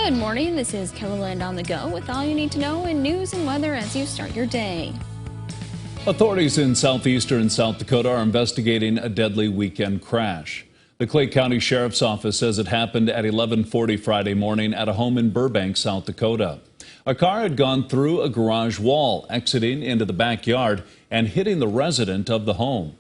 Good morning, this is KELOLAND on the go with all you need to know in news and weather as you start your day. Authorities in southeastern South Dakota are investigating a deadly weekend crash. The Clay County Sheriff's Office says it happened at 11:40 Friday morning at a home in Burbank, South Dakota. A car had gone through a garage wall, exiting into the backyard and hitting the resident of the home.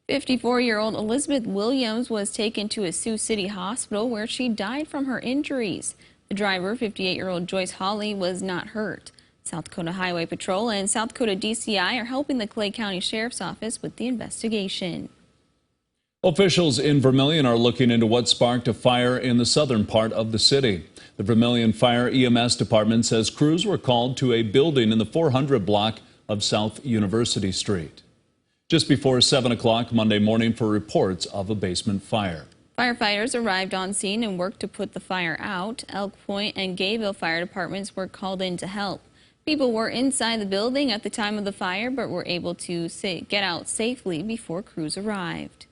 54-year-old Elizabeth Williams was taken to a Sioux City hospital where she died from her injuries. The driver, 58-year-old Joyce Hawley, was not hurt. South Dakota Highway Patrol and South Dakota DCI are helping the Clay County Sheriff's Office with the investigation. Officials in Vermilion are looking into what sparked a fire in the southern part of the city. The Vermilion Fire EMS Department says crews were called to a building in the 400 block of South University Street just before 7 o'clock Monday morning for reports of a basement fire. Firefighters arrived on scene and worked to put the fire out. Elk Point and Gayville fire departments were called in to help. People were inside the building at the time of the fire but were able to get out safely before crews arrived.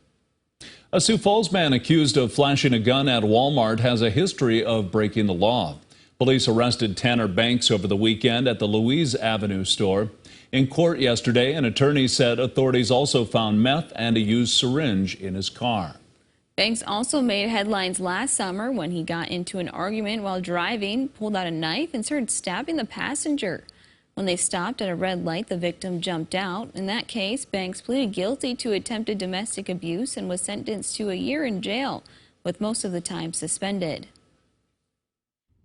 A Sioux Falls man accused of flashing a gun at Walmart has a history of breaking the law. Police arrested Tanner Banks over the weekend at the Louise Avenue store. In court yesterday, an attorney said authorities also found meth and a used syringe in his car. Banks also made headlines last summer when he got into an argument while driving, pulled out a knife, and started stabbing the passenger. When they stopped at a red light, the victim jumped out. In that case, Banks pleaded guilty to attempted domestic abuse and was sentenced to a year in jail, with most of the time suspended.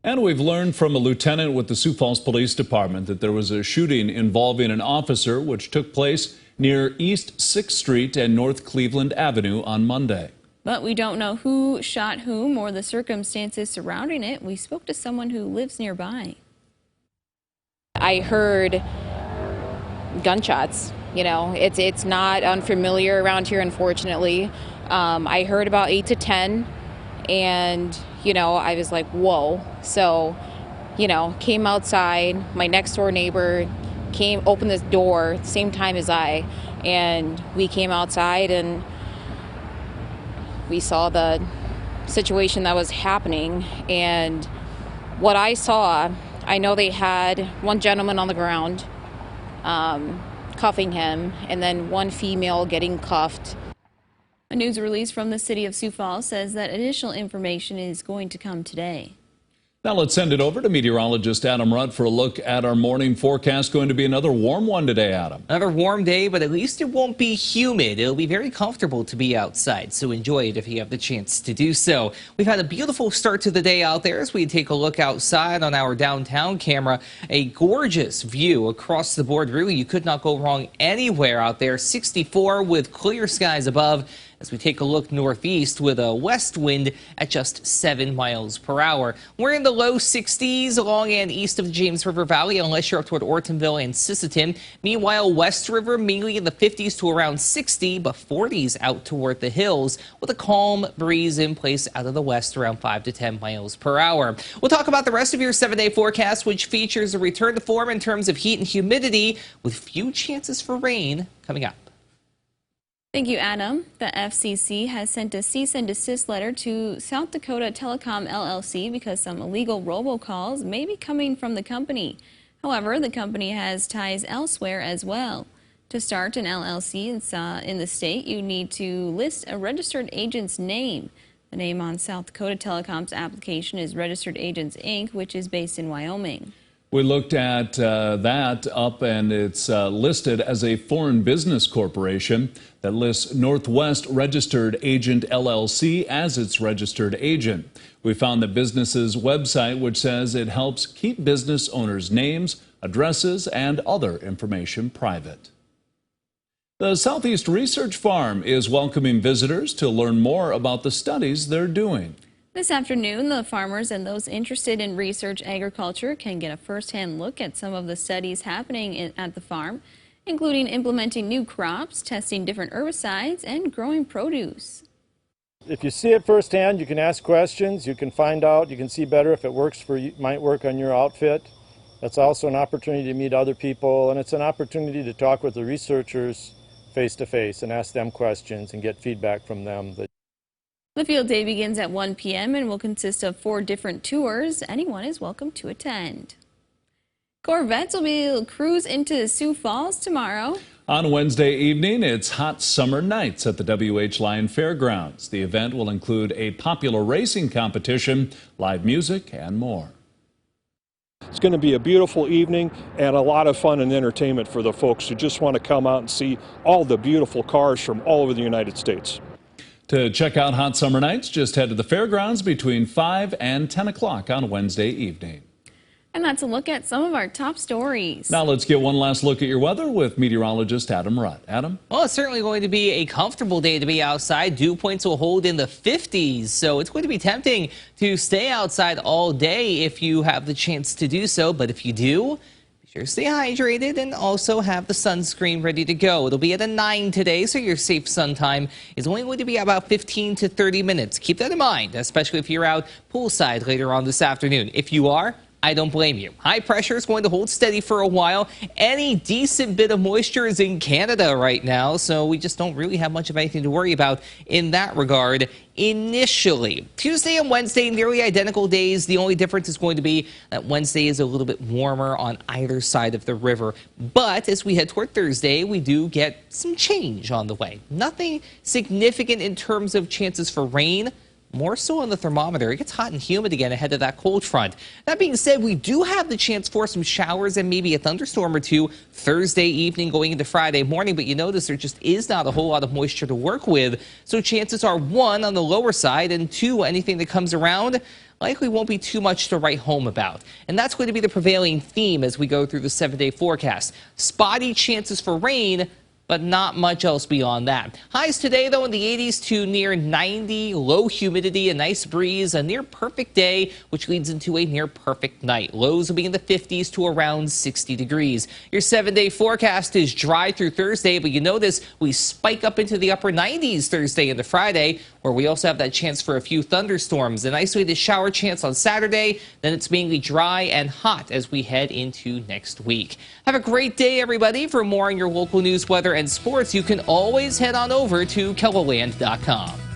And we've learned from a lieutenant with the Sioux Falls Police Department that there was a shooting involving an officer which took place near East 6th Street and North Cleveland Avenue on Monday. But we don't know who shot whom or the circumstances surrounding it. We spoke to someone who lives nearby. I heard gunshots. You know, it's not unfamiliar around here, unfortunately. I heard about 8 to 10, and, you know, I was like, whoa. So, you know, came outside. My next door neighbor opened this door at the same time as I, and we came outside and we saw the situation that was happening. And what I saw, I know they had one gentleman on the ground cuffing him, and then one female getting cuffed. A news release from the city of Sioux Falls says that additional information is going to come today. Now let's send it over to meteorologist Adam Rutt for a look at our morning forecast. Going to be another warm one today, Adam. Another warm day, but at least it won't be humid. It'll be very comfortable to be outside, so enjoy it if you have the chance to do so. We've had a beautiful start to the day out there as we take a look outside on our downtown camera. A gorgeous view across the board. Really, you could not go wrong anywhere out there. 64 with clear skies above. As we take a look northeast with a west wind at just 7 miles per hour. We're in the low 60s along and east of the James River Valley, unless you're up toward Ortonville and Sisseton. Meanwhile, West River mainly in the 50s to around 60, but 40s out toward the hills with a calm breeze in place out of the west around 5 to 10 miles per hour. We'll talk about the rest of your 7-day forecast, which features a return to form in terms of heat and humidity with few chances for rain coming up. Thank you, Adam. The FCC has sent a cease and desist letter to South Dakota Telecom LLC because some illegal robocalls may be coming from the company. However, the company has ties elsewhere as well. To start an LLC in the state, you need to list a registered agent's name. The name on South Dakota Telecom's application is Registered Agents, Inc., which is based in Wyoming. We looked at that up, and it's listed as a foreign business corporation that lists Northwest Registered Agent LLC as its registered agent. We found the business's website, which says it helps keep business owners' names, addresses, and other information private. The Southeast Research Farm is welcoming visitors to learn more about the studies they're doing. This afternoon, the farmers and those interested in research agriculture can get a first-hand look at some of the studies happening at the farm, including implementing new crops, testing different herbicides, and growing produce. If you see it firsthand, you can ask questions, you can find out, you can see better if it works for you, might work on your outfit. That's also an opportunity to meet other people, and it's an opportunity to talk with the researchers face to face and ask them questions and get feedback from them. The field day begins at 1 p.m. and will consist of 4 different tours. Anyone is welcome to attend. Corvettes will be able to cruise into Sioux Falls tomorrow. On Wednesday evening, it's Hot Summer Nights at the W.H. Lyon Fairgrounds. The event will include a popular racing competition, live music, and more. It's going to be a beautiful evening and a lot of fun and entertainment for the folks who just want to come out and see all the beautiful cars from all over the United States. To check out Hot Summer Nights, just head to the fairgrounds between 5 and 10 o'clock on Wednesday evening. And that's a look at some of our top stories. Now let's get one last look at your weather with meteorologist Adam Rutt. Adam? Well, it's certainly going to be a comfortable day to be outside. Dew points will hold in the 50s, so it's going to be tempting to stay outside all day if you have the chance to do so. But if you do, be sure to stay hydrated and also have the sunscreen ready to go. It'll be at a 9 today, so your safe sun time is only going to be about 15 to 30 minutes. Keep that in mind, especially if you're out poolside later on this afternoon. If you are, I don't blame you. High pressure is going to hold steady for a while. Any decent bit of moisture is in Canada right now, so we just don't really have much of anything to worry about in that regard initially. Tuesday and Wednesday, nearly identical days. The only difference is going to be that Wednesday is a little bit warmer on either side of the river. But as we head toward Thursday, we do get some change on the way. Nothing significant in terms of chances for rain. More so on the thermometer. It gets hot and humid again ahead of that cold front. That being said, we do have the chance for some showers and maybe a thunderstorm or two Thursday evening going into Friday morning, but you notice there just is not a whole lot of moisture to work with. So chances are 1 on the lower side and 2, anything that comes around likely won't be too much to write home about. And that's going to be the prevailing theme as we go through the 7-day forecast. Spotty chances for rain, but not much else beyond that. Highs today, though, in the 80s to near 90. Low humidity, a nice breeze, a near perfect day, which leads into a near perfect night. Lows will be in the 50s to around 60 degrees. Your 7-day forecast is dry through Thursday, but you notice we spike up into the upper 90s Thursday into Friday, where we also have that chance for a few thunderstorms. An isolated shower chance on Saturday. Then it's mainly dry and hot as we head into next week. Have a great day, everybody. For more on your local news, weather, and sports, you can always head on over to KELOLAND.com.